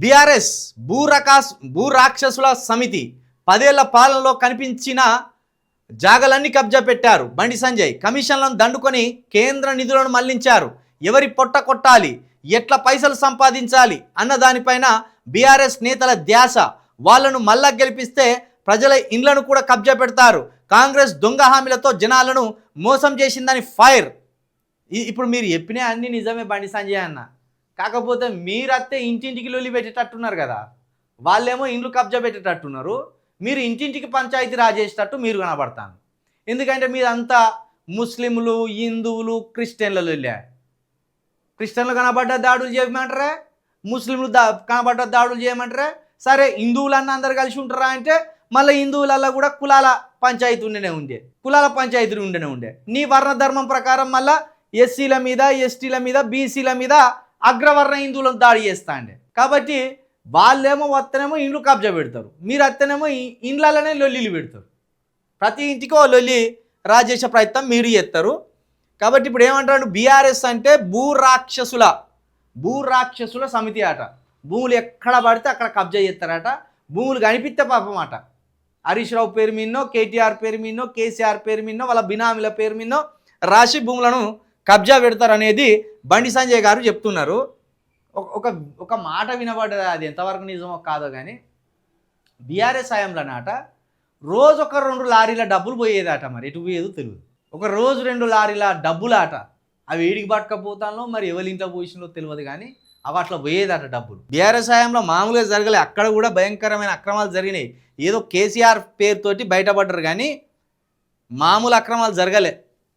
BRS భూరాక్షసుల సమితి 10 ఏళ్ల పాలనలో కనిపించిన జాగలన్నీ కబ్జా పెట్టారు. బండి సంజయ్ కమిషన్లను దండుకొని కేంద్ర నిధులను మళ్లించారు. ఎవరి పొట్ట కొట్టాలి, ఎట్లా పైసలు సంపాదించాలి అన్న దానిపైన బీఆర్ఎస్ నేతల ధ్యాస. వాళ్ళను మళ్ళా గెలిపిస్తే ప్రజల ఇండ్లను కూడా కబ్జా పెడతారు. కాంగ్రెస్ దొంగ హామీలతో జనాలను మోసం చేసిందని ఫైర్. ఇప్పుడు మీరు చెప్పిన అన్ని నిజమే బండి సంజయ్ అన్న. కాకపోతే మీరత్తే ఇంటింటికి లొల్లి పెట్టేటట్టున్నారు కదా, వాళ్ళేమో ఇండ్లు కబ్జా పెట్టేటట్టున్నారు. మీరు ఇంటింటికి పంచాయతీ రాజేసేటట్టు మీరు కనబడతాను. ఎందుకంటే మీరంతా ముస్లింలు, హిందువులు, క్రిస్టియన్ల లొల్లి. క్రిస్టియన్లు కనబడ్డ దాడులు చేయమంటారా, ముస్లింలు కనబడ్డ దాడులు చేయమంటారా? సరే హిందువులన్నా అందరు కలిసి ఉంటారా అంటే మళ్ళీ హిందువులలో కూడా కులాల పంచాయతీ ఉండనే ఉండే. నీ వర్ణ ధర్మం ప్రకారం మళ్ళీ ఎస్సీల మీద, ఎస్టీల మీద, బీసీల మీద అగ్రవర్ణ హిందువులను దాడి చేస్తా అండి. కాబట్టి వాళ్ళేమో వస్తేనేమో ఇండ్లు కబ్జా పెడతారు, మీరు వస్తేనేమో ఇండ్లలోనే లొల్లిలు పెడతారు. ప్రతి ఇంటికో లొల్లి రాజేసే ప్రయత్నం మీరు చేస్తారు. కాబట్టి ఇప్పుడు ఏమంటాడు, బీఆర్ఎస్ అంటే భూరాక్షసుల సమితి అట. భూములు ఎక్కడ పడితే అక్కడ కబ్జా చేస్తారట. భూములు కనిపిస్తే పాపం అట హరీష్ రావు పేరు మీదనో, కేటీఆర్ పేరు మీదనో, కేసీఆర్ పేరు మీదనో, వాళ్ళ బినామీల పేరు మీదనో రాసి భూములను కబ్జా పెడతారు అనేది బండి సంజయ్ గారు చెప్తున్నారు. ఒక మాట వినబడ్డది, అది ఎంతవరకు నిజమో కాదో కానీ బీఆర్ఎస్ హయాంలోనట రోజు 1-2 లారీల డబ్బులు పోయేదట. మరి ఎటు పోయేదో తెలియదు. ఒక రోజు 2 లారీల డబ్బులు ఆట. అవి ఏడికి పట్టుకపోతానో మరి ఎవరి ఇంట్లో పోసినో తెలియదు కానీ అవి అట్లా పోయేదట డబ్బులు. బీఆర్ఎస్ హయాంలో మామూలుగా జరగలే, అక్కడ కూడా భయంకరమైన అక్రమాలు జరిగినాయి. ఏదో కేసీఆర్ పేరుతోటి బయటపడ్డారు కానీ మామూలు అక్రమాలు జరగలే.